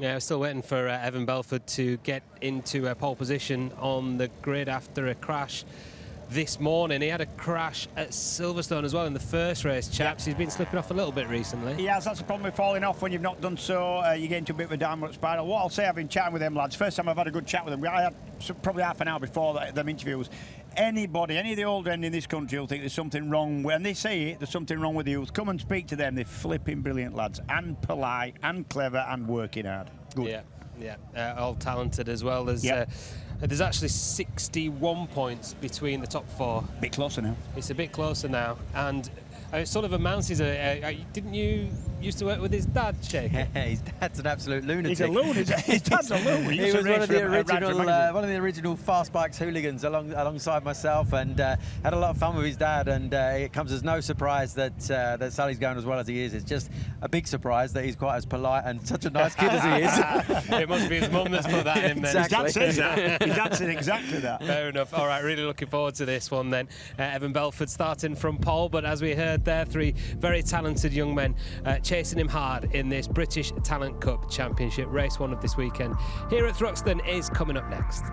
Yeah, we're still waiting for Evan Belford to get into a pole position on the grid after a crash this morning. He had a crash at Silverstone as well in the first race, chaps. He's been slipping off a little bit recently. He has. That's the problem with falling off when you've not done so. You get into a bit of a downward spiral. What I'll say, I've been chatting with them lads. First time I've had a good chat with them. I had probably half an hour before them interviews. Anybody, any of the older end in this country will think there's something wrong. When they say it, there's something wrong with the youth. Come and speak to them. They're flipping brilliant lads, and polite, and clever, and working hard. Good. Yeah, all talented as well. There's actually 61 points between the top four. A bit closer now. It's a bit closer now. And Sullivan Mounsey's didn't you used to work with his dad, Shaker? His dad's an absolute lunatic. He's a loon. His dad's a loon. He was one of the original fast bikes hooligans alongside myself, and had a lot of fun with his dad. And it comes as no surprise that Sully's going as well as he is. It's just a big surprise that he's quite as polite and such a nice kid as he is. It must be his mum that's put that in there. Exactly. His dad says that. His dad said exactly that. Fair enough. All right, really looking forward to this one then. Evan Belford starting from pole, but as we heard there, three very talented young men chasing him hard in this British Talent Cup Championship. Race 1 of this weekend here at Thruxton is coming up next.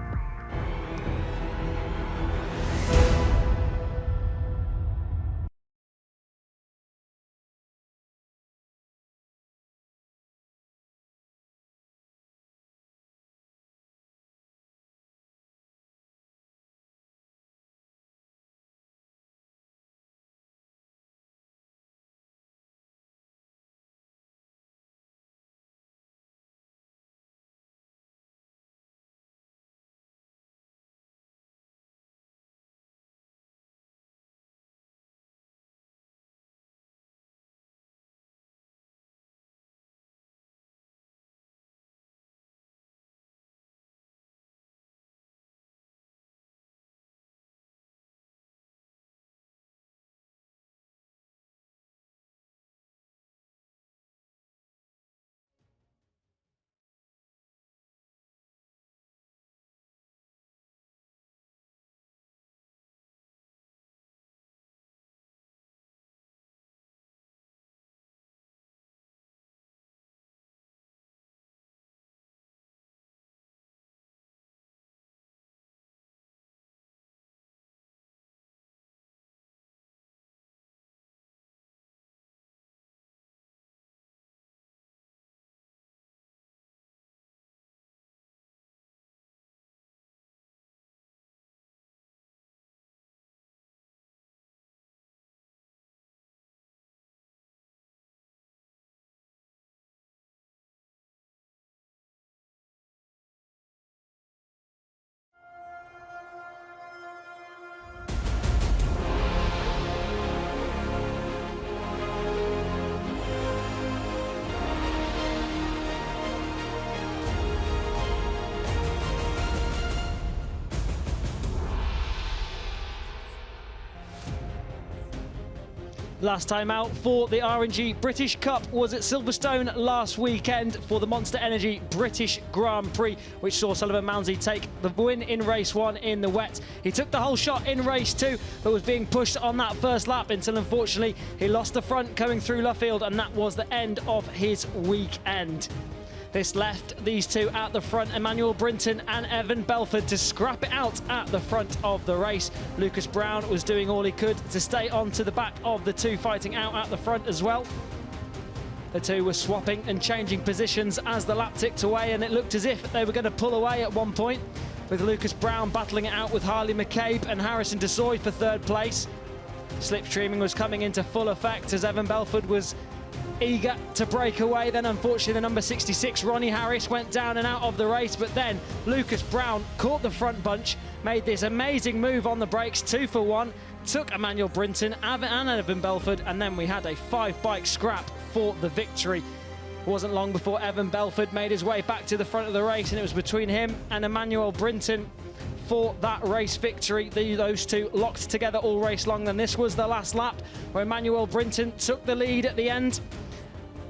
Last time out for the RNG British Cup was at Silverstone last weekend for the Monster Energy British Grand Prix, which saw Sullivan Mounsey take the win in race 1 in the wet. He took the whole shot in race 2, but was being pushed on that first lap until unfortunately he lost the front coming through Luffield, and that was the end of his weekend. This left these two at the front, Emmanuel Brinton and Evan Belford, to scrap it out at the front of the race. Lucas Brown was doing all he could to stay on to the back of the two fighting out at the front as well. The two were swapping and changing positions as the lap ticked away, and it looked as if they were going to pull away at one point, with Lucas Brown battling it out with Harley McCabe and Harrison Desoy for third place. Slipstreaming was coming into full effect as Evan Belford was eager to break away. Then unfortunately the number 66 Ronnie Harris went down and out of the race, but then Lucas Brown caught the front bunch, made this amazing move on the brakes, 2 for 1, took Emmanuel Brinton and Evan Belford, and then we had a 5-bike scrap for the victory. It wasn't long before Evan Belford made his way back to the front of the race, and it was between him and Emmanuel Brinton for that race victory. Those two locked together all race long, and this was the last lap where Emmanuel Brinton took the lead at the end.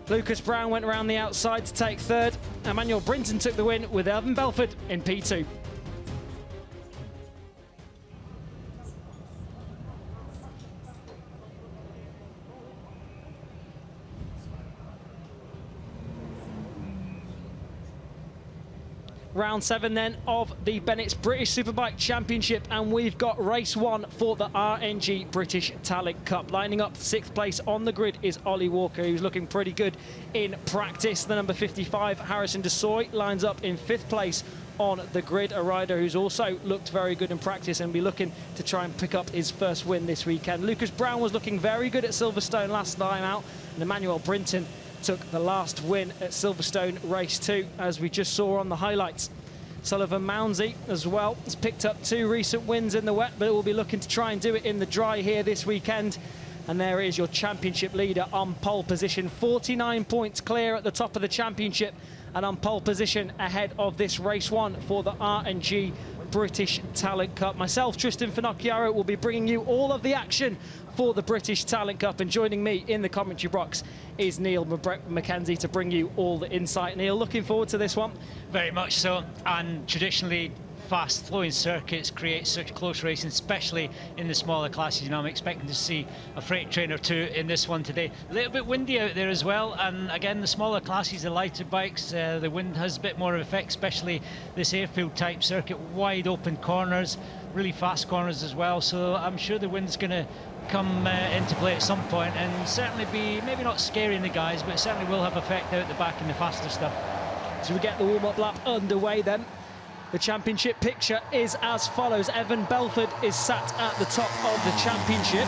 Lucas Brown went around the outside to take third. Emmanuel Brinton took the win with Evan Belford in P2. Round 7 then of the Bennett's British Superbike Championship, and we've got race 1 for the RNG British Talent Cup. Lining up 6th place on the grid is Ollie Walker, who's looking pretty good in practice. The number 55, Harrison Desoy, lines up in 5th place on the grid, a rider who's also looked very good in practice and be looking to try and pick up his first win this weekend. Lucas Brown was looking very good at Silverstone last time out, and Emmanuel Brinton took the last win at Silverstone race 2, as we just saw on the highlights. Sullivan Mounsey as well has picked up 2 recent wins in the wet, but will be looking to try and do it in the dry here this weekend. And there is your championship leader on pole position, 49 points clear at the top of the championship, and on pole position ahead of this race 1 for the RNG British Talent Cup. Myself, Tristan Finocchiaro, will be bringing you all of the action for the British Talent Cup, and joining me in the commentary box is Neil Mackenzie to bring you all the insight. Neil, looking forward to this one? Very much so, and traditionally fast-flowing circuits create such close racing, especially in the smaller classes. You know, I'm expecting to see a freight train or 2 in this one today. A little bit windy out there as well, and again, the smaller classes, the lighter bikes, the wind has a bit more of effect, especially this airfield type circuit, wide open corners, really fast corners as well, so I'm sure the wind's going to come into play at some point, and certainly be maybe not scaring the guys, but it certainly will have effect out the back in the faster stuff. So we get the warm-up lap underway then. The championship picture is as follows. Evan Belford is sat at the top of the championship,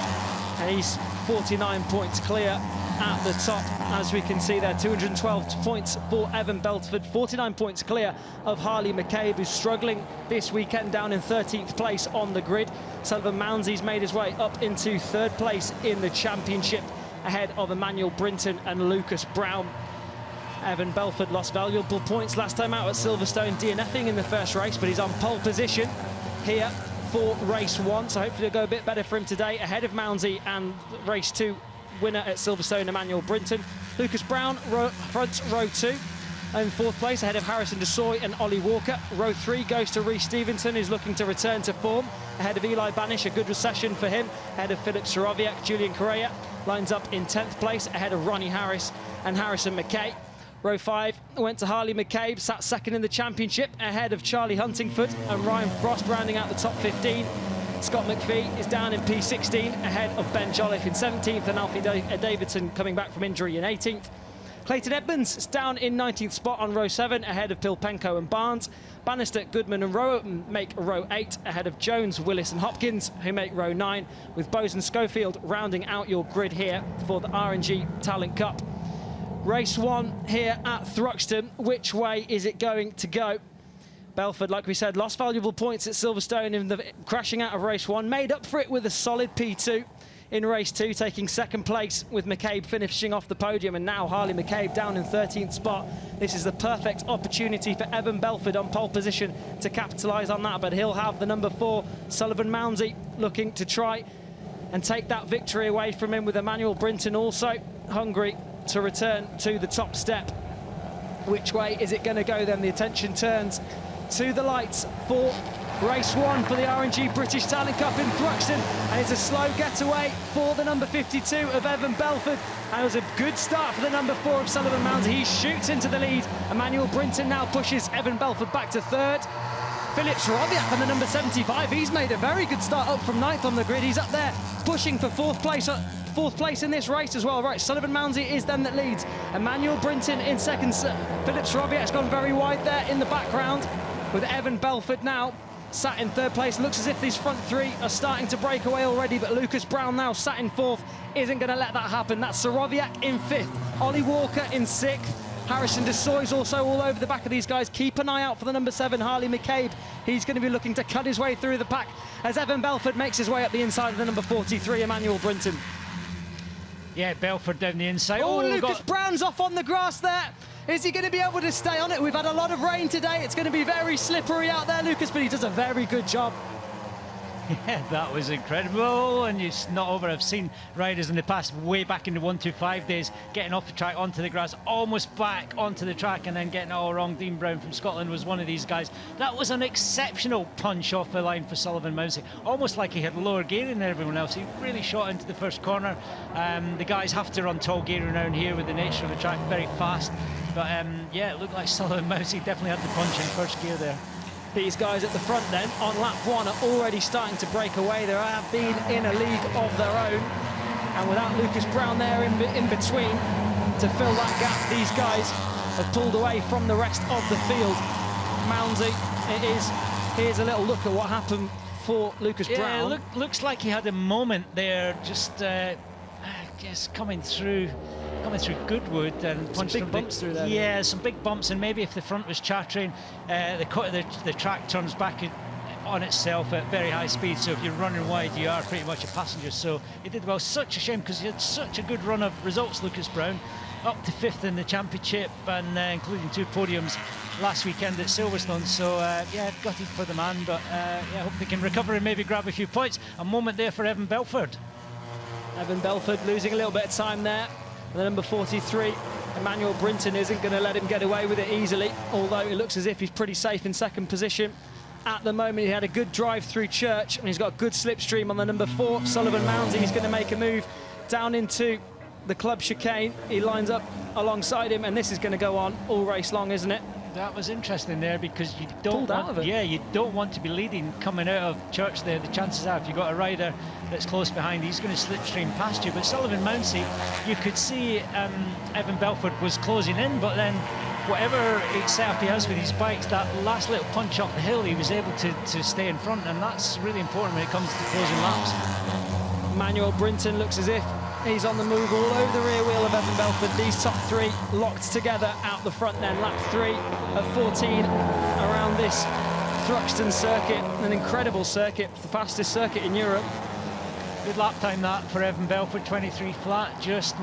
and he's 49 points clear at the top, as we can see there. 212 points for Evan Belford, 49 points clear of Harley McCabe, who's struggling this weekend down in 13th place on the grid. Sullivan Mounsey's made his way up into 3rd place in the championship, ahead of Emmanuel Brinton and Lucas Brown. Evan Belford lost valuable points last time out at Silverstone, DNFing in the first race, but he's on pole position here for race 1, so hopefully it'll go a bit better for him today, ahead of Mounsey and race 2 winner at Silverstone, Emmanuel Brinton. Lucas Brown fronts row 2 in 4th place, ahead of Harrison Desoy and Ollie Walker. Row 3 goes to Rhys Stevenson, who's looking to return to form, ahead of Eli Banish, a good recession for him, ahead of Philip Soroviak. Julian Correa lines up in 10th place, ahead of Ronnie Harris and Harrison McKay. Row 5 went to Harley McCabe, sat 2nd in the championship, ahead of Charlie Huntingford and Ryan Frost, rounding out the top 15. Scott McPhee is down in P16, ahead of Ben Jolliffe in 17th, and Alfie Davidson coming back from injury in 18th. Clayton Edmonds is down in 19th spot on row 7, ahead of Pilpenko and Barnes. Bannister, Goodman and Rowan make row 8, ahead of Jones, Willis and Hopkins, who make row 9, with Bose and Schofield rounding out your grid here for the RNG Talent Cup. Race 1 here at Thruxton. Which way is it going to go? Belford, like we said, lost valuable points at Silverstone in the crashing out of race 1, made up for it with a solid P2 in race 2, taking 2nd place, with McCabe finishing off the podium, and now Harley McCabe down in 13th spot. This is the perfect opportunity for Evan Belford on pole position to capitalise on that, but he'll have the number 4, Sullivan Mounsey, looking to try and take that victory away from him, with Emmanuel Brinton also hungry to return to the top step. Which way is it going to go then? The attention turns to the lights for race 1 for the RNG British Talent Cup in Thruxton, and it's a slow getaway for the number 52 of Evan Belford, and it was a good start for the number 4 of Sullivan Mounsey. He shoots into the lead. Emmanuel Brinton now pushes Evan Belford back to 3rd. Philip Soroviak on the number 75, he's made a very good start up from 9th on the grid. He's up there pushing for 4th place in this race as well. Right, Sullivan Mounsey is then that leads. Emmanuel Brinton in 2nd. Philip Soroviak's gone very wide there in the background, with Evan Belford now sat in 3rd place. Looks as if these front 3 are starting to break away already, but Lucas Brown now sat in 4th isn't going to let that happen. That's Soroviak in 5th, Ollie Walker in 6th. Harrison Desoy's also all over the back of these guys. Keep an eye out for the number 7, Harley McCabe. He's going to be looking to cut his way through the pack as Evan Belford makes his way up the inside of the number 43, Emmanuel Brinton. Yeah, Belford down the inside. Oh, Lucas Brown's off on the grass there. Is he going to be able to stay on it? We've had a lot of rain today. It's going to be very slippery out there, Lucas, but he does a very good job. Yeah, that was incredible, and it's not over. I've seen riders in the past, way back in the 125 days, getting off the track onto the grass, almost back onto the track, and then getting it all wrong. Dean Brown from Scotland was one of these guys. That was an exceptional punch off the line for Sullivan Mounsey, almost like he had lower gearing than everyone else. He really shot into the first corner. The guys have to run tall gearing around here with the nature of the track, very fast. But yeah, it looked like Sullivan Mounsey definitely had the punch in first gear there. These guys at the front then, on lap 1, are already starting to break away. They have been in a league of their own. And without Lucas Brown there in between to fill that gap, these guys have pulled away from the rest of the field. Mounsey, here's a little look at what happened for Lucas Brown. Yeah, looks like he had a moment there, just coming through Goodwood and some big bumps through there. Yeah, some big bumps, and maybe if the front was chattering, the track turns back on itself at very high speed. So if you're running wide, you are pretty much a passenger. So he did well. Such a shame because he had such a good run of results, Lucas Brown, up to 5th in the championship and including 2 podiums last weekend at Silverstone. So yeah, gutted for the man, but yeah, hope they can recover and maybe grab a few points. A moment there for Evan Belford. Evan Belford losing a little bit of time there. And the number 43, Emmanuel Brinton, isn't going to let him get away with it easily, although it looks as if he's pretty safe in second position. At the moment, he had a good drive through Church, and he's got a good slipstream on the number 4, Sullivan Mounsey. He's going to make a move down into the club chicane. He lines up alongside him, and this is going to go on all race long, isn't it? That was interesting there because you don't you don't want to be leading coming out of Church there. The chances are if you've got a rider that's close behind, he's going to slipstream past you. But Sullivan Mounsey, you could see Evan Belford was closing in, but then whatever setup he has with his bikes, that last little punch up the hill, he was able to stay in front, and that's really important when it comes to closing laps. Emmanuel Brinton looks as if he's on the move all over the rear wheel of Evan Belford. These top 3 locked together out the front then. Lap 3 of 14 around this Thruxton circuit, an incredible circuit, the fastest circuit in Europe. Good lap time that for Evan Belford, 23 flat, just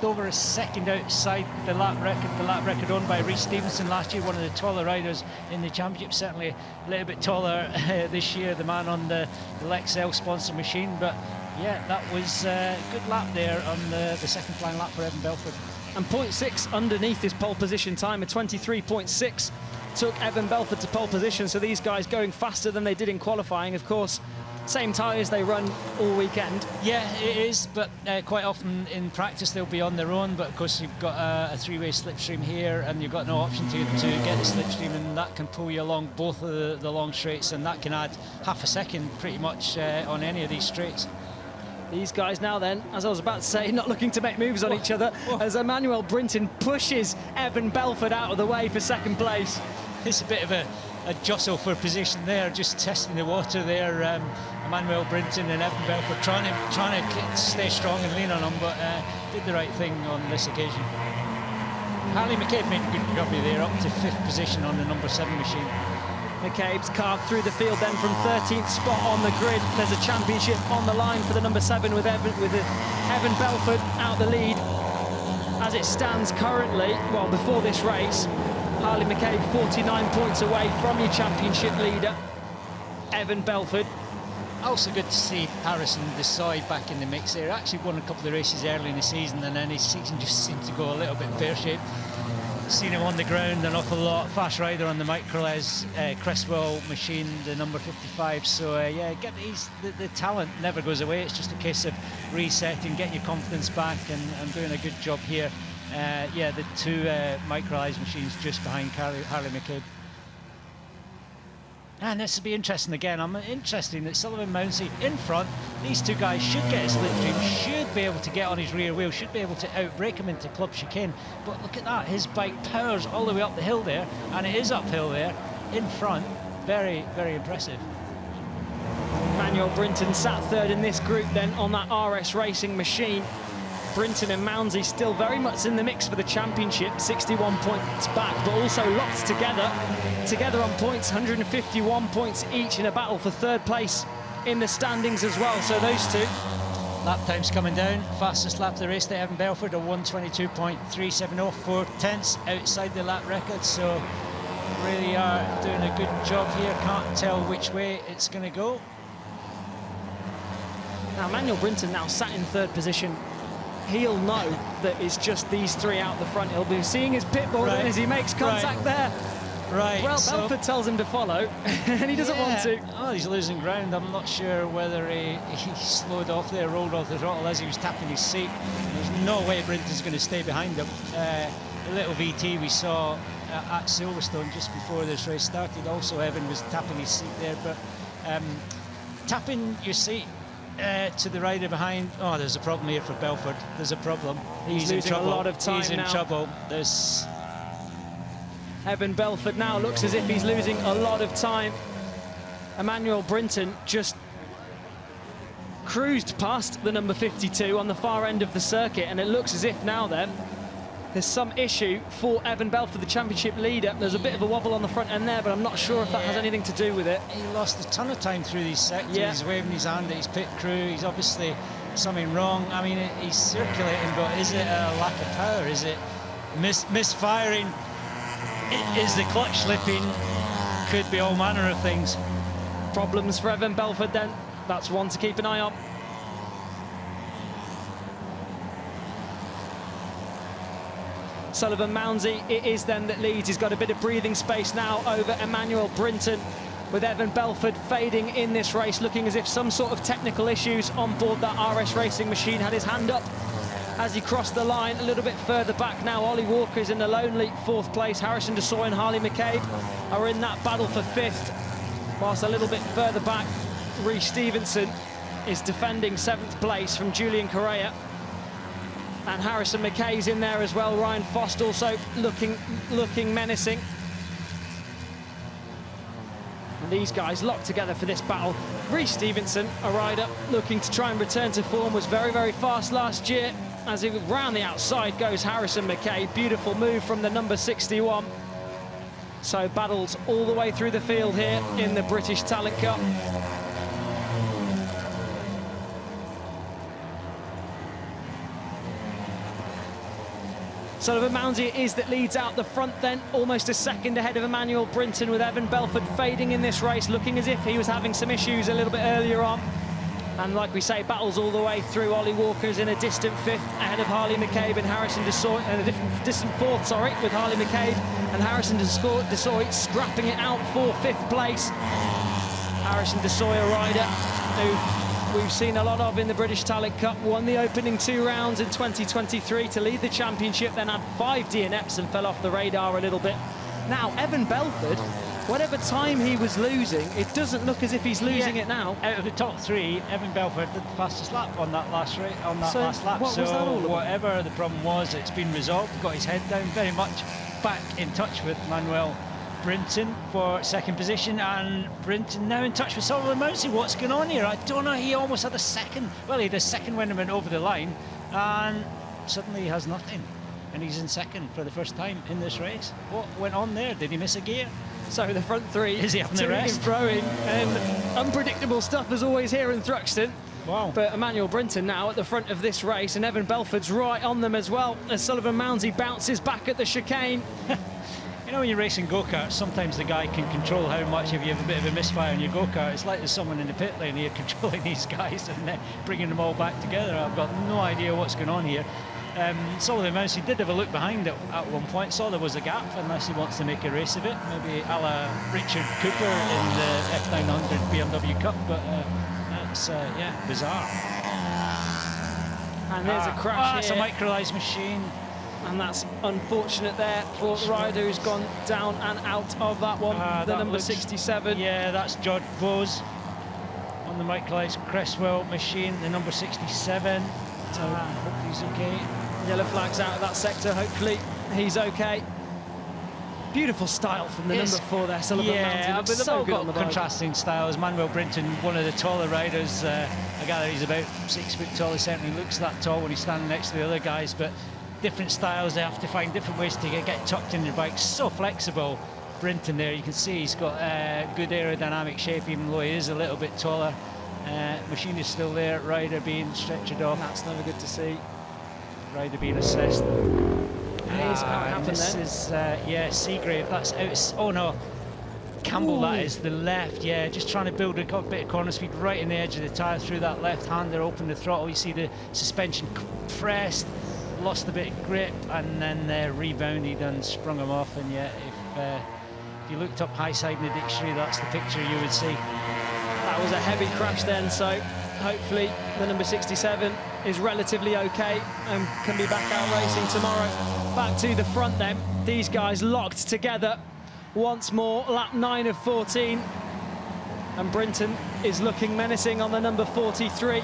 over a second outside the lap record owned by Reece Stevenson last year, one of the taller riders in the championship, certainly a little bit taller this year, the man on the Lexel sponsor machine. But yeah, that was a good lap there on the second flying lap for Evan Belford. And 0.6 underneath his pole position time, a 23.6 took Evan Belford to pole position. So these guys going faster than they did in qualifying, of course. Same tyres they run all weekend. Yeah, it is, but quite often in practice they'll be on their own, but of course you've got a 3-way slipstream here and you've got no option to get the slipstream, and that can pull you along both of the long straights, and that can add half a second pretty much on any of these straights. These guys now then, as I was about to say, not looking to make moves on each other, as Emmanuel Brinton pushes Evan Belford out of the way for second place. It's a bit of a jostle for position there, just testing the water there. Emmanuel Brinton and Evan Belford trying to stay strong and lean on them, but did the right thing on this occasion. Harley McCabe made a good recovery there, up to 5th position on the number 7 machine. McCabe's carved through the field then from 13th spot on the grid. There's a championship on the line for the number 7 with Evan Belford out the lead. As it stands currently, well, before this race, Harley McCabe 49 points away from your championship leader, Evan Belford. Also good to see Harrison Desai back in the mix there. Actually won a couple of races early in the season, and then his season just seemed to go a little bit pear-shaped. Seen him on the ground an awful lot. Fast rider on the Microles Cresswell machine, the number 55. So yeah, the talent never goes away. It's just a case of resetting, getting your confidence back, and doing a good job here. Yeah, the 2 Microles machines just behind Harley McCabe. And this will be interesting again. I'm interested that Sullivan Mounsey in front. These 2 guys should get a slipstream, should be able to get on his rear wheel, should be able to outbrake him into club chicane. But look at that, his bike powers all the way up the hill there, and it is uphill there in front. Very, very impressive. Emmanuel Brinton sat 3rd in this group then on that RS Racing machine. Brinton and Mounsey still very much in the mix for the championship, 61 points back, but also locked together on points, 151 points each in a battle for 3rd place in the standings as well. So those 2. Lap time's coming down. Fastest lap of the race to Evan Belford, a 1:22.370, 4 tenths outside the lap record. So really are doing a good job here. Can't tell which way it's going to go. Now, Emmanuel Brinton now sat in 3rd position. He'll know that it's just these 3 out the front. He'll be seeing his pit bull as he makes contact there. Right. Well, Belford tells him to follow, and he doesn't want to. Oh, he's losing ground. I'm not sure whether he slowed off there, rolled off the throttle as he was tapping his seat. There's no way Brinton's going to stay behind him. The little VT we saw at Silverstone just before this race started, also Evan was tapping his seat there, but tapping your seat to the rider behind, oh, there's a problem here for Belford. There's a problem. He's losing a lot of time. He's in trouble. There's Evan Belford now looks as if he's losing a lot of time. Emmanuel Brinton just cruised past the number 52 on the far end of the circuit, and it looks as if now then there's some issue for Evan Belford, the championship leader. There's a bit of a wobble on the front end there, but I'm not sure if that has anything to do with it. He lost a ton of time through these sectors. He's waving his hand at his pit crew. He's obviously something wrong. I mean, he's circulating, but is it a lack of power? Is it misfiring? Is the clutch slipping? Could be all manner of things. Problems for Evan Belford then. That's one to keep an eye on. Sullivan Mounsey, it is then that leads. He's got a bit of breathing space now over Emmanuel Brinton, with Evan Belford fading in this race, looking as if some sort of technical issues on board that RS Racing machine. Had his hand up as he crossed the line. A little bit further back now, Ollie Walker's in a lonely 4th place. Harrison Desoy and Harley McCabe are in that battle for 5th, whilst a little bit further back, Rhys Stevenson is defending 7th place from Julian Correa. And Harrison McKay's in there as well. Ryan Fost also looking menacing. And these guys locked together for this battle. Rhys Stevenson, a rider looking to try and return to form, was very, very fast last year. As he round the outside goes Harrison McKay. Beautiful move from the number 61. So battles all the way through the field here in the British Talent Cup. Sullivan Mounsey is that leads out the front then, almost a second ahead of Emmanuel Brinton, with Evan Belford fading in this race, looking as if he was having some issues a little bit earlier on. And like we say, battles all the way through. Ollie Walker's in a distant 5th ahead of Harley McCabe and Harrison Desoy, and a distant 4th, sorry, with Harley McCabe and Harrison Desoy scrapping it out for 5th place. Harrison Desoy, a rider who we've seen a lot of in the British Talent Cup, won the opening 2 rounds in 2023 to lead the championship, then had 5 DNFs and fell off the radar a little bit. Now, Evan Belford, whatever time he was losing, it doesn't look as if he's losing it now. Out of the top 3, Evan Belford did the fastest lap on that last last lap. What was that all about? Whatever the problem was, it's been resolved. Got his head down, very much back in touch with Manuel Brinton for 2nd position, and Brinton now in touch with Sullivan Mounsey. What's going on here? I don't know. He almost had a second. Well, he had a second when he went over the line, and suddenly he has nothing, and he's in 2nd for the first time in this race. What went on there? Did he miss a gear? So the front 3 is he having the rest? Throwing, and unpredictable stuff as always here in Thruxton. Wow. But Emmanuel Brinton now at the front of this race, and Evan Belford's right on them as well, as Sullivan Mounsey bounces back at the chicane. You know, when you're racing go-karts, sometimes the guy can control how much. If you have a bit of a misfire in your go-kart, it's like there's someone in the pit lane here controlling these guys and bringing them all back together. I've got no idea what's going on here. Sullivan Mounsey did have a look behind it at one point, saw there was a gap, unless he wants to make a race of it, maybe a la Richard Cooper in the F900 BMW Cup, but that's, yeah, bizarre. And there's a crash here. It's a microlized machine. And that's unfortunate there for the rider who's gone down and out of that one, the number 67. Yeah, that's George Bose on the microlized Cresswell machine, the number 67. So hope he's okay. Yellow flags out of that sector, hopefully he's okay. Beautiful style from the number 4 there, Sullivan Mounsey. But they've so all good got on the bike. contrasting styles. Manuel Brinton, one of the taller riders. I gather he's about 6 foot tall. He certainly looks that tall when he's standing next to the other guys, but different styles, they have to find different ways to get tucked in their bikes. So flexible, Brinton there. You can see he's got good aerodynamic shape, even though he is a little bit taller. Machine is still there, rider being stretchered off. That's never good to see. Rider being assessed. Here's how it happened this then. Is, yeah, Seagrave, that's out. Oh no, Campbell, that is, the left, yeah, just trying to build a bit of corner speed right in the edge of the tyre through that left-hander, open the throttle, you see the suspension pressed, lost a bit of grip, and then rebounded and sprung him off. And yet, if you looked up high side in the dictionary, that's the picture you would see. That was a heavy crash then, so hopefully the number 67 is relatively okay and can be back out racing tomorrow. Back to the front then, these guys locked together once more, lap 9 of 14, and Brinton is looking menacing on the number 43.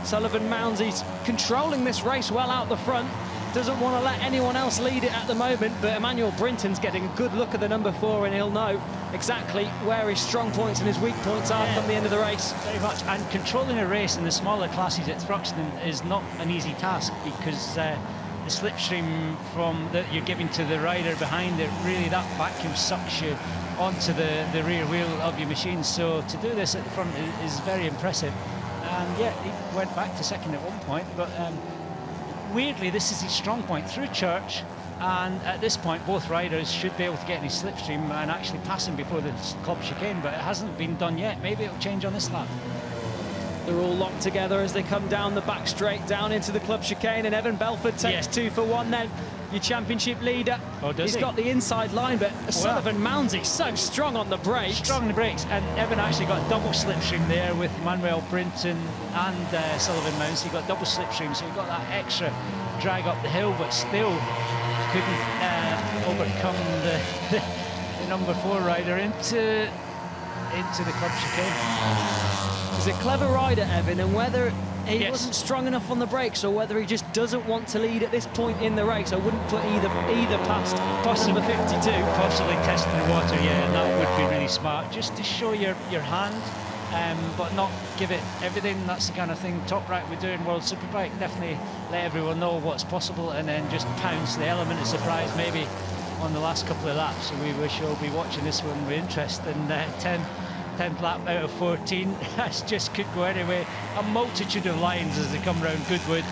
Sullivan Mounsey's controlling this race well out the front, doesn't want to let anyone else lead it at the moment, but Emmanuel Brinton's getting a good look at the number 4, and he'll know exactly where his strong points and his weak points are come the end of the race. Very much, and controlling a race in the smaller classes at Thruxton is not an easy task, because the slipstream that you're giving to the rider behind it, really that vacuum sucks you onto the rear wheel of your machine. So to do this at the front is very impressive. And yeah, he went back to second at one point, but weirdly this is his strong point through Church, and at this point both riders should be able to get in his slipstream and actually pass him before the club chicane, but it hasn't been done yet. Maybe it'll change on this lap. They're all locked together as they come down the back straight, down into the club chicane, and Evan Belford takes 2 for 1 then. Your championship leader. He's got the inside line, but Sullivan Mounsey so strong on the brakes. Strong on the brakes, and Evan actually got double slipstream there with Manuel Brinton and Sullivan Mounsey. Got double slipstream, so he got that extra drag up the hill, but still couldn't overcome the number 4 rider into the club chicane. He's a clever rider, Evan, and whether he wasn't strong enough on the brakes or whether he just doesn't want to lead at this point in the race, I wouldn't put either past number 52. Possibly testing the water, yeah, and that would be really smart, just to show your hand, but not give it everything. That's the kind of thing Top Rack would do in World Superbike. Definitely let everyone know what's possible, and then just pounce the element of surprise maybe on the last couple of laps. So we wish you'll be watching this one with interest. And 10th lap out of 14, that's just could go anyway. A multitude of lines as they come round Goodwood,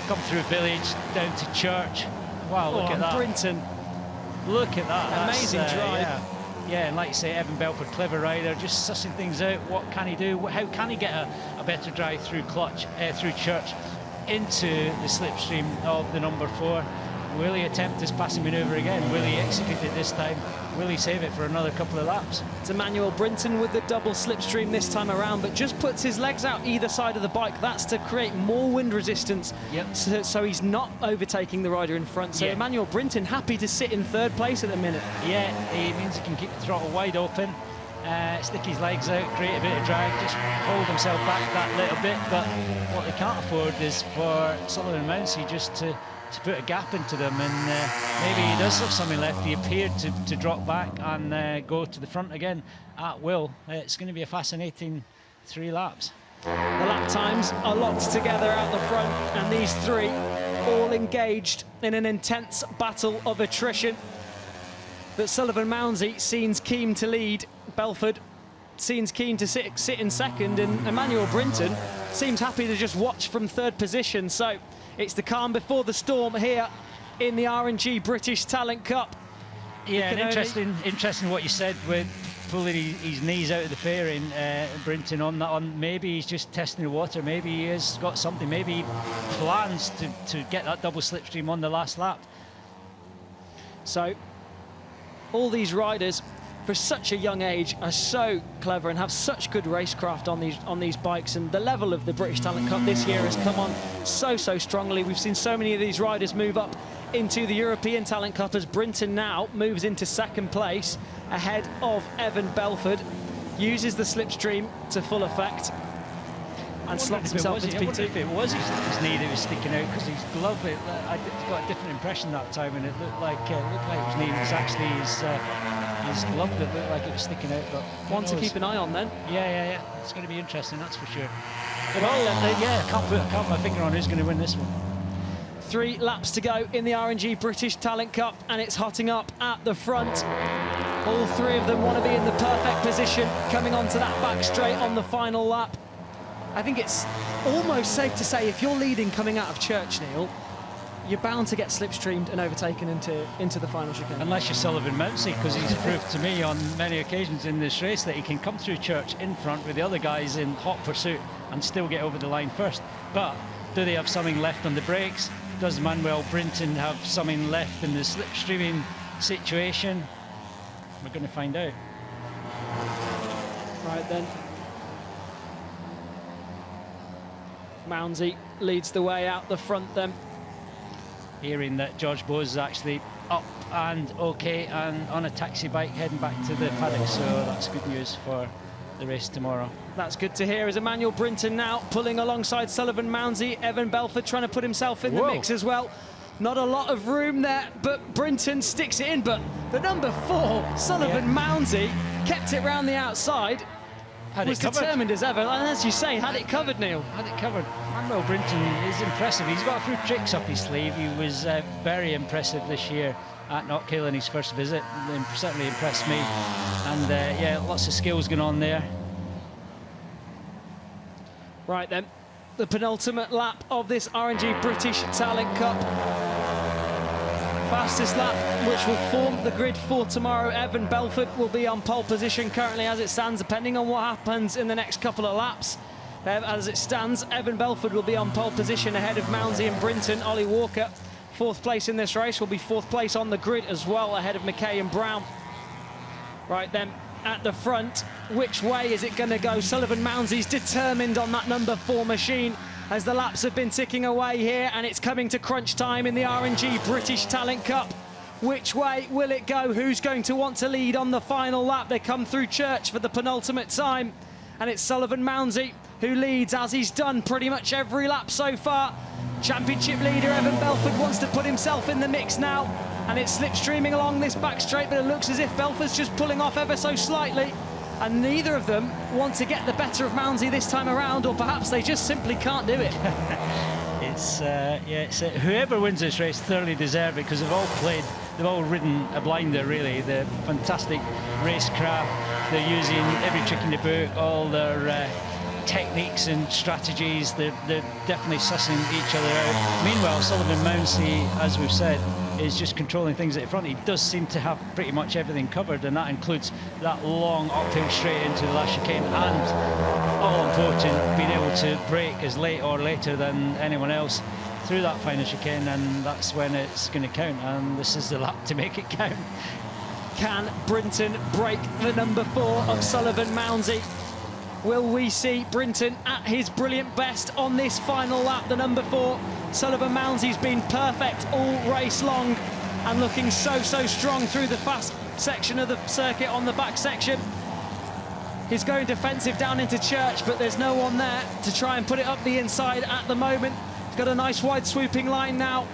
come through Village, down to Church. Wow, look at that. Brinton. Look at that. Amazing drive. Yeah, and like you say, Evan Belford, clever rider, just sussing things out. What can he do? How can he get a better drive through through Church into the slipstream of the number 4? Will he attempt this passing manoeuvre again? Will he execute it this time? Will he save it for another couple of laps? It's Emmanuel Brinton with the double slipstream this time around, but just puts his legs out either side of the bike. That's to create more wind resistance, so he's not overtaking the rider in front. So Emmanuel Brinton happy to sit in 3rd place at the minute. Yeah, it means he can keep the throttle wide open, stick his legs out, create a bit of drag, just hold himself back that little bit. But what they can't afford is for Sullivan Mounsey just to put a gap into them, and maybe he does have something left. He appeared to drop back and go to the front again at will. It's going to be a fascinating 3 laps. The lap times are locked together out the front, and these 3 all engaged in an intense battle of attrition. But Sullivan Mounsey seems keen to lead. Belford seems keen to sit in second, and Emmanuel Brinton seems happy to just watch from 3rd position. So it's the calm before the storm here in the R&G British Talent Cup. Yeah, and interesting what you said with pulling his knees out of the fairing, Brinton on that one. Maybe he's just testing the water. Maybe he has got something. Maybe he plans to get that double slipstream on the last lap. So all these riders, for such a young age, are so clever and have such good racecraft on these bikes, and the level of the British Talent Cup this year has come on so strongly. We've seen so many of these riders move up into the European Talent Cup, as Brinton now moves into 2nd place ahead of Evan Belford, uses the slipstream to full effect and slots himself into P2. I wonder if it was his knee that was sticking out, because his glove, I got a different impression that time, and it looked like his knee was actually his glove that looked like it was sticking out. But one to keep an eye on then. Yeah. It's going to be interesting, that's for sure. But I can't put my finger on who's going to win this one. 3 laps to go in the R&G British Talent Cup, and it's hotting up at the front. All 3 of them want to be in the perfect position coming onto that back straight on the final lap. I think it's almost safe to say if you're leading coming out of Church, Neil, you're bound to get slipstreamed and overtaken into the final chicane. Unless you're Sullivan Mounsey, because he's proved to me on many occasions in this race that he can come through Church in front with the other guys in hot pursuit and still get over the line first. But do they have something left on the brakes? Does Manuel Brinton have something left in the slipstreaming situation? We're going to find out. Right then. Mounsey leads the way out the front then. Hearing that George Bowes is actually up and okay and on a taxi bike heading back to the paddock, so that's good news for the race tomorrow. That's good to hear. As Emmanuel Brinton now pulling alongside Sullivan Mounsey, Evan Belford trying to put himself in the mix as well. Not a lot of room there, but Brinton sticks it in. But the number 4, Sullivan Mounsey, kept it round the outside. Was determined as ever, and as you say, had it covered, Neil. Had it covered. Manuel Brinton is impressive. He's got a few tricks up his sleeve. He was very impressive this year at Knockhill in his first visit. Certainly impressed me. And yeah, lots of skills going on there. Right then, the penultimate lap of this RNG British Talent Cup. Fastest lap, which will form the grid for tomorrow. Evan Belford will be on pole position currently as it stands, depending on what happens in the next couple of laps. As it stands, Evan Belford will be on pole position ahead of Mounsey and Brinton. Ollie Walker, 4th place in this race, will be 4th place on the grid as well, ahead of McKay and Brown. Right then, at the front, which way is it going to go? Sullivan Mounsey's determined on that number 4 machine, as the laps have been ticking away here, and it's coming to crunch time in the RNG British Talent Cup. Which way will it go? Who's going to want to lead on the final lap? They come through Church for the penultimate time, and it's Sullivan Mounsey who leads, as he's done pretty much every lap so far. Championship leader Evan Belford wants to put himself in the mix now, and it's slipstreaming along this back straight, but it looks as if Belford's just pulling off ever so slightly. And neither of them want to get the better of Mounsey this time around, or perhaps they just simply can't do it. Whoever wins this race thoroughly deserve it, because they've all ridden a blinder really. The fantastic racecraft, they're using every trick in the book, all their techniques and strategies. They're definitely sussing each other out. Meanwhile, Sullivan Mounsey, as we've said, is just controlling things at the front. He does seem to have pretty much everything covered, and that includes that long uphill straight into the last chicane, and all important, being able to brake as late or later than anyone else through that final chicane, and that's when it's going to count, and this is the lap to make it count. Can Brinton break the number 4 of Sullivan Mounsey? Will we see Brinton at his brilliant best on this final lap? The number 4, Sullivan Mounsey's been perfect all race long and looking so strong through the fast section of the circuit on the back section. He's going defensive down into Church, but there's no one there to try and put it up the inside at the moment. He's got a nice wide swooping line now.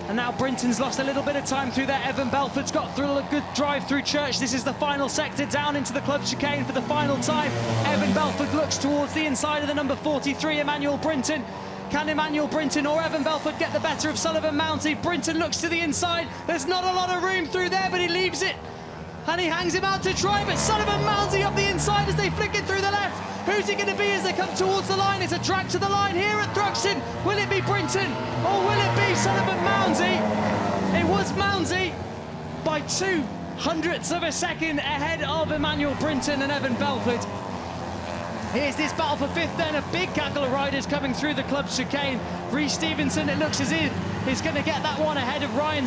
And now Brinton's lost a little bit of time through there. Evan Belford's got through a good drive through Church. This is the final sector down into the club chicane for the final time. Evan Belford looks towards the inside of the number 43, Emmanuel Brinton. Can Emmanuel Brinton or Evan Belford get the better of Sullivan Mounsey? Brinton looks to the inside. There's not a lot of room through there, but he leaves it. And he hangs him out to try, but Sullivan Mounsey up the inside as they flick it through the left. Who's it going to be as they come towards the line? It's a drag to the line here at Thruxton. Will it be Brinton or will it be Sullivan Mounsey? It was Mounsey by 0.02 of a second ahead of Emmanuel Brinton and Evan Belford. Here's this battle for 5th then, a big gaggle of riders coming through the club chicane. Rhys Stevenson, it looks as if he's going to get that one ahead of Ryan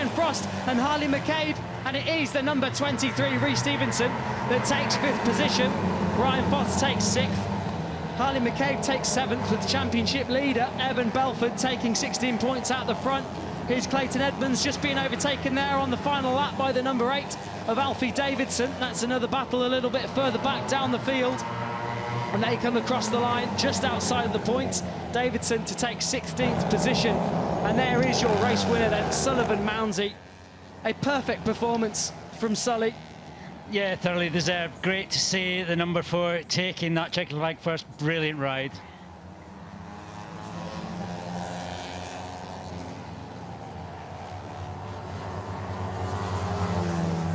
Frost and Harley McCabe, and it is the number 23, Rhys Stevenson, that takes 5th position. Ryan Frost takes 6th. Harley McCabe takes 7th, with championship leader Evan Belford taking 16 points out the front. Here's Clayton Edmonds just being overtaken there on the final lap by the number 8 of Alfie Davidson. That's another battle a little bit further back down the field. And they come across the line just outside of the points. Davidson to take 16th position. And there is your race winner then, Sullivan Mounsey. A perfect performance from Sully. Yeah, thoroughly deserved. Great to see the number 4 taking that checkered flag first. Brilliant ride.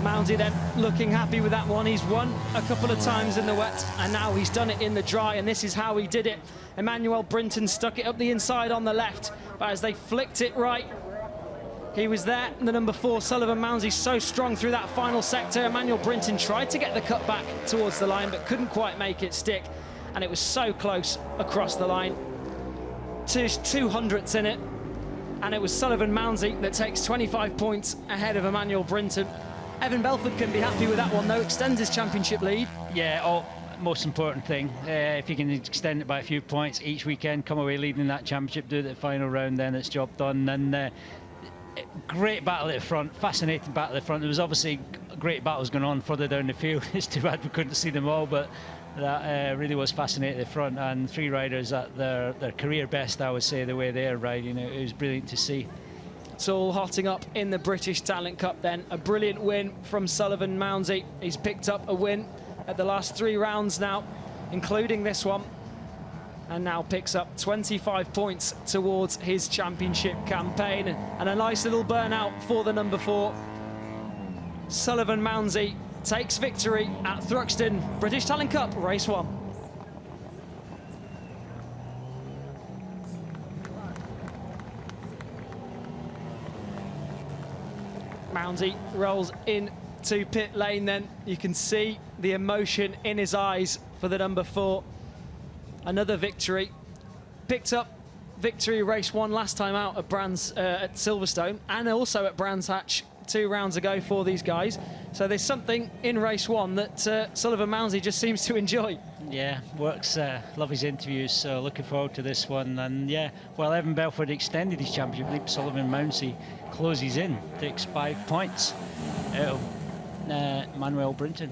Mounsey then looking happy with that one. He's won a couple of times in the wet, and now he's done it in the dry, and this is how he did it. Emmanuel Brinton stuck it up the inside on the left but as they flicked it right, he was there. The number 4, Sullivan Mounsey, so strong through that final sector. Emmanuel Brinton tried to get the cut back towards the line, but couldn't quite make it stick. And it was so close across the line. 200ths in it. And it was Sullivan Mounsey that takes 25 points ahead of Emmanuel Brinton. Evan Belford can be happy with that one, though. Extends his championship lead. Yeah, most important thing. If you can extend it by a few points each weekend, come away leading that championship, do the final round, then it's job done. And great battle at the front, fascinating battle at the front. There was obviously great battles going on further down the field. It's too bad we couldn't see them all, but that really was fascinating at the front. And 3 riders at their career best, I would say, the way they're riding. It was brilliant to see. It's all hotting up in the British Talent Cup then. A brilliant win from Sullivan Mounsey. He's picked up a win at the last 3 rounds now, including this one, and now picks up 25 points towards his championship campaign. And a nice little burnout for the number 4. Sullivan Mounsey takes victory at Thruxton British Talent Cup Race 1. Mounsey rolls into pit lane then. You can see the emotion in his eyes for the number 4. Another victory. Picked up victory race 1 last time out at at Silverstone, and also at Brands Hatch 2 rounds ago for these guys. So there's something in race 1 that Sullivan Mounsey just seems to enjoy. Yeah, works, love his interviews, so looking forward to this one. And yeah, while Evan Belford extended his championship lead, Sullivan Mounsey closes in, takes 5 points out of Manuel Brinton.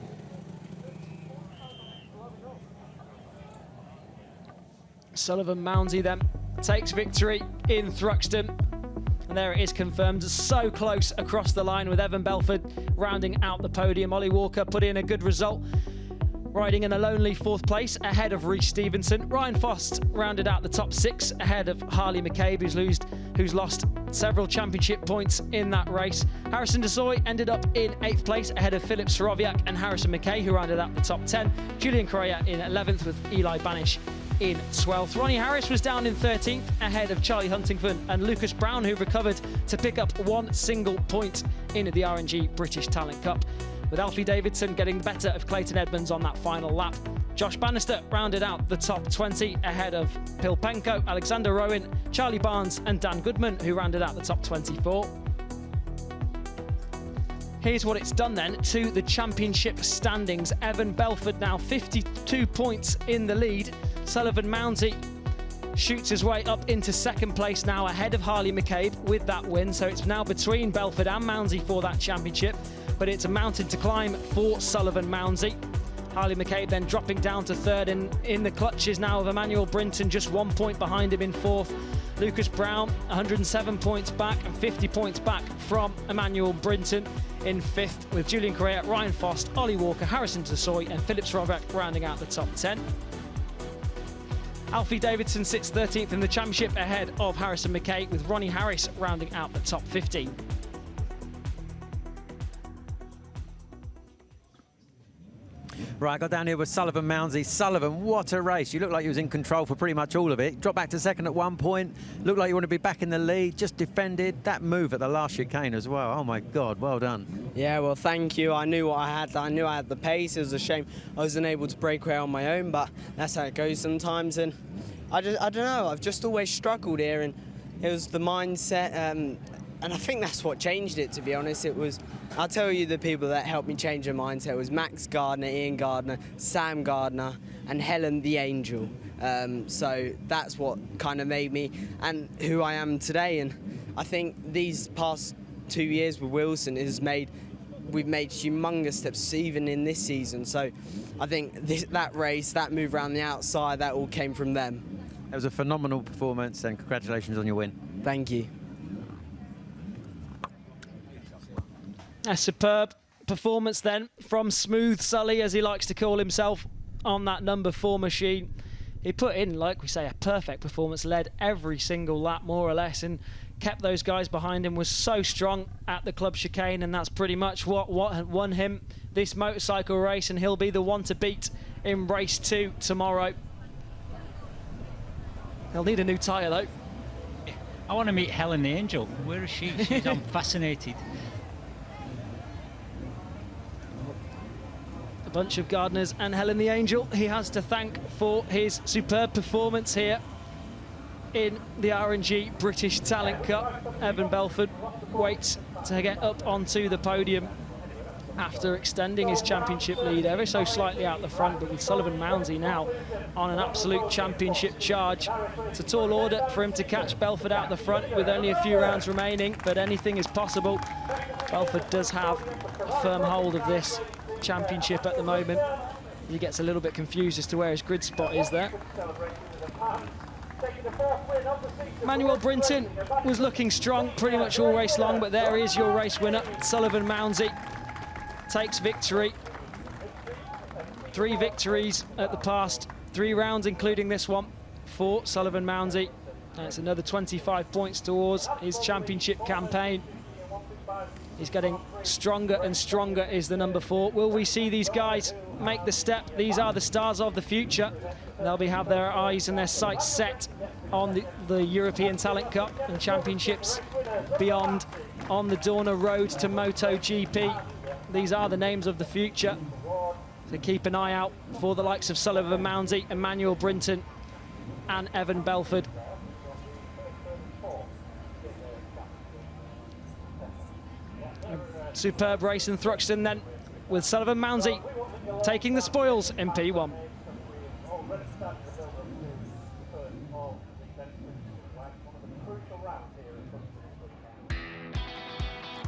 Sullivan Mounsey then takes victory in Thruxton. And there it is confirmed, so close across the line with Evan Belford rounding out the podium. Ollie Walker put in a good result, riding in a lonely 4th place ahead of Rhys Stevenson. Ryan Fost rounded out the top 6 ahead of Harley McCabe, who's lost several championship points in that race. Harrison Desoy ended up in 8th place ahead of Philip Soroviak and Harrison McKay, who rounded out the top 10. Julian Correa in 11th with Eli Banish in 12th. Ronnie Harris was down in 13th ahead of Charlie Huntington and Lucas Brown, who recovered to pick up 1 single point in the RNG British Talent Cup, with Alfie Davidson getting the better of Clayton Edmonds on that final lap. Josh Bannister rounded out the top 20 ahead of Pilpenko, Alexander Rowan, Charlie Barnes and Dan Goodman, who rounded out the top 24. Here's what it's done then to the championship standings. Evan Belford now 52 points in the lead. Sullivan Mounsey shoots his way up into 2nd place now ahead of Harley McCabe with that win. So it's now between Belford and Mounsey for that championship, but it's a mountain to climb for Sullivan Mounsey. Harley McCabe then dropping down to 3rd and in the clutches now of Emmanuel Brinton, just 1 point behind him in 4th. Lucas Brown 107 points back and 50 points back from Emmanuel Brinton in 5th, with Julian Correa, Ryan Fost, Ollie Walker, Harrison Desoy and Philip Soroviak rounding out the top 10. Alfie Davidson sits 13th in the championship ahead of Harrison McKay, with Ronnie Harris rounding out the top 15. Right, I got down here with Sullivan Mounsey. Sullivan, what a race. You looked like you was in control for pretty much all of it. Dropped back to 2nd at one point. Looked like you want to be back in the lead. Just defended that move at the last chicane as well. Oh, my God, well done. Yeah, well, thank you. I knew what I had. I knew I had the pace. It was a shame I wasn't able to break away on my own, but that's how it goes sometimes. And I don't know. I've just always struggled here, and it was the mindset. And I think that's what changed it, to be honest. It was, I'll tell you, the people that helped me change the mindset was Max Gardner, Ian Gardner, Sam Gardner, and Helen the Angel. So that's what kind of made me and who I am today. And I think these past 2 years with Wilson we've made humongous steps even in this season. So I think that race, that move around the outside, that all came from them. It was a phenomenal performance, and congratulations on your win. Thank you. A superb performance then from Smooth Sully, as he likes to call himself, on that number 4 machine. He put in, like we say, a perfect performance, led every single lap more or less, and kept those guys behind him, was so strong at the club chicane, and that's pretty much what won him this motorcycle race, and he'll be the one to beat in race 2 tomorrow. He'll need a new tyre though. I want to meet Helen the Angel. Where is she? I'm fascinated. A bunch of gardeners and Helen the Angel he has to thank for his superb performance here in the R&G British Talent Cup. Evan Belford waits to get up onto the podium after extending his championship lead ever so slightly out the front, but with Sullivan Mounsey now on an absolute championship charge. It's a tall order for him to catch Belford out the front with only a few rounds remaining, but anything is possible. Belford does have a firm hold of this championship at the moment. He gets a little bit confused as to where his grid spot is there. Manuel Brinton was looking strong pretty much all race long, but there is your race winner. Sullivan Mounsey takes victory. 3 victories at the past 3 rounds, including this one for Sullivan Mounsey. And it's another 25 points towards his championship campaign. He's getting stronger and stronger, is the number 4. Will we see these guys make the step? These are the stars of the future. They'll have their eyes and their sights set on the European Talent Cup and championships beyond, on the Dorna road to MotoGP. These are the names of the future. So keep an eye out for the likes of Sullivan Mounsey, Emmanuel Brinton and Evan Belford. Superb race in Thruxton then, with Sullivan Mounsey taking the spoils in P1.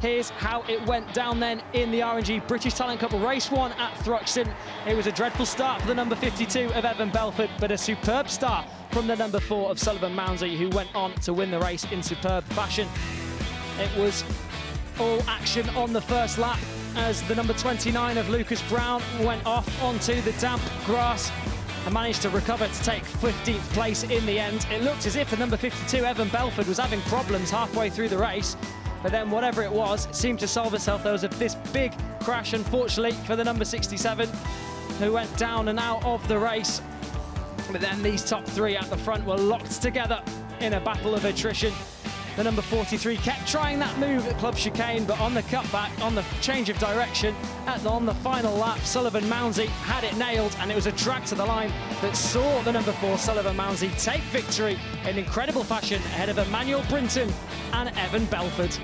Here's how it went down then in the R&G British Talent Cup Race 1 at Thruxton. It was a dreadful start for the number 52 of Evan Belford, but a superb start from the number 4 of Sullivan Mounsey, who went on to win the race in superb fashion. It was all action on the first lap as the number 29 of Lucas Brown went off onto the damp grass and managed to recover to take 15th place in the end. It looked as if the number 52 Evan Belford was having problems halfway through the race, but then whatever it was, it seemed to solve itself. There was this big crash, unfortunately, for the number 67, who went down and out of the race. But then these top 3 at the front were locked together in a battle of attrition. The number 43 kept trying that move at Club Chicane, but on the cutback, on the change of direction, on the final lap, Sullivan Mounsey had it nailed, and it was a drag to the line that saw the number 4 Sullivan Mounsey take victory in incredible fashion ahead of Emmanuel Brinton and Evan Belford.